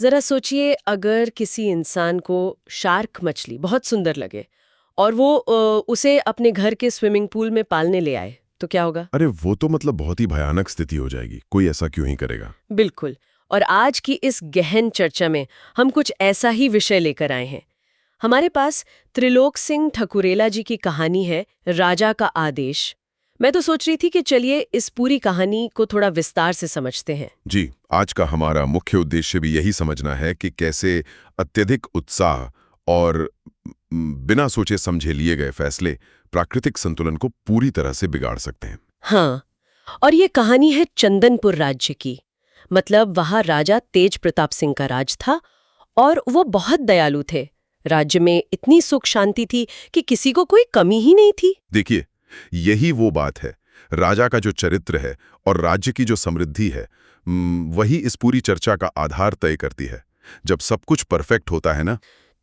जरा सोचिए, अगर किसी इंसान को शार्क मछली बहुत सुंदर लगे और वो उसे अपने घर के स्विमिंग पूल में पालने ले आए, तो क्या होगा? अरे वो तो मतलब बहुत ही भयानक स्थिति हो जाएगी। कोई ऐसा क्यों ही करेगा। बिल्कुल। और आज की इस गहन चर्चा में हम कुछ ऐसा ही विषय लेकर आए हैं। हमारे पास त्रिलोक सिंह ठकुरेला जी की कहानी है, राजा का आदेश। मैं तो सोच रही थी कि चलिए इस पूरी कहानी को थोड़ा विस्तार से समझते हैं। जी, आज का हमारा मुख्य उद्देश्य भी यही समझना है कि कैसे अत्यधिक उत्साह और बिना सोचे समझे लिए गए फैसले प्राकृतिक संतुलन को पूरी तरह से बिगाड़ सकते हैं। हाँ, और ये कहानी है चंदनपुर राज्य की। मतलब वहाँ राजा तेज प्रताप सिंह का राज था और वो बहुत दयालु थे। राज्य में इतनी सुख शांति थी कि किसी को कोई कमी ही नहीं थी। देखिए, यही वो बात है। राजा का जो चरित्र है और राज्य की जो समृद्धि है, वही इस पूरी चर्चा का आधार तय करती है। जब सब कुछ परफेक्ट होता है ना,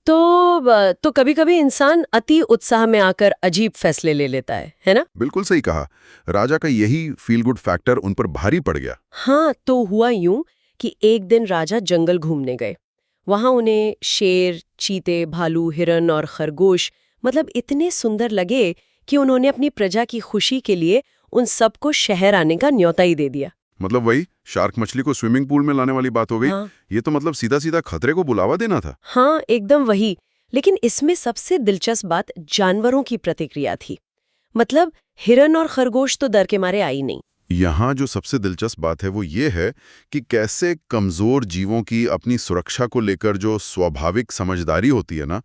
तो कभी-कभी इंसान अति उत्साह में आकर अजीब फैसले ले लेता है ना? बिल्कुल सही कहा। राजा का यही फील गुड फैक्टर उन पर भारी पड़ गया। हाँ, तो हुआ यूं कि एक दिन राजा जंगल घूमने गए। वहां उन्हें शेर, चीते, भालू, हिरन और खरगोश मतलब इतने सुंदर लगे कि उन्होंने अपनी प्रजा की खुशी के लिए उन सबको शहर आने का न्योता ही दे दिया। मतलब वही शार्क मछली को स्विमिंग पूल में लाने वाली बात हो गई। हाँ, ये तो मतलब सीधा सीधा खतरे को बुलावा देना था। हाँ, एकदम वही। लेकिन इसमें सबसे दिलचस्प बात जानवरों की प्रतिक्रिया थी। मतलब हिरन और खरगोश तो डर के मारे आई नहीं। यहाँ जो सबसे दिलचस्प बात है वो ये है कि कैसे कमजोर जीवों की अपनी सुरक्षा को लेकर जो स्वाभाविक समझदारी होती है ना,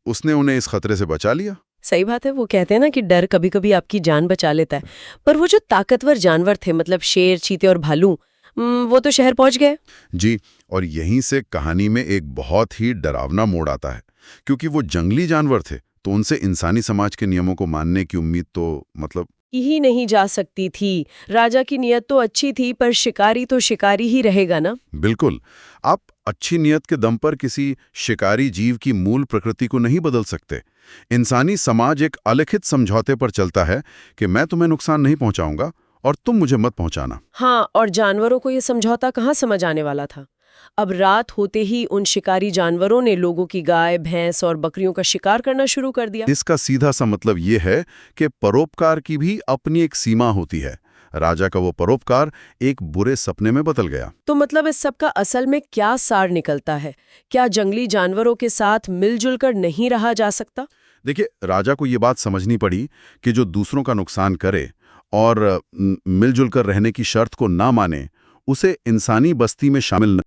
उसने उन्हें इस खतरे से बचा लिया। सही बात है। वो कहते हैं ना कि डर कभी-कभी आपकी जान बचा लेता है। पर वो जो ताकतवर जानवर थे, मतलब शेर, चीते और भालू, वो तो शहर पहुंच गए। जी, और यहीं से कहानी में एक बहुत ही डरावना मोड़ आता है। क्योंकि वो जंगली जानवर थे तो उनसे इंसानी समाज के नियमों को मानने की उम्मीद तो मतलब। ही नहीं जा सकती थी। राजा की नियत तो अच्छी थी, पर शिकारी तो शिकारी ही रहेगा ना। बिल्कुल। आप अच्छी नियत के दम पर किसी शिकारी जीव की मूल प्रकृति को नहीं बदल सकते। इंसानी समाज एक अलिखित समझौते पर चलता है कि मैं तुम्हें नुकसान नहीं पहुंचाऊंगा और तुम मुझे मत पहुंचाना। हाँ, और जानवरों को ये समझौता कहाँ समझ आने वाला था। अब रात होते ही उन शिकारी जानवरों ने लोगों की गाय, भैंस और बकरियों का शिकार करना शुरू कर दिया। इसका सीधा सा मतलब ये है कि परोपकार की भी अपनी एक सीमा होती है। राजा का वो परोपकार एक बुरे सपने में बदल गया। तो मतलब इस सब का असल में क्या सार निकलता है? क्या जंगली जानवरों के साथ मिलजुल कर नहीं रहा जा सकता? देखिए, राजा को ये बात समझनी पड़ी कि जो दूसरों का नुकसान करे और मिलजुल कर रहने की शर्त को ना माने, उसे इंसानी बस्ती में शामिल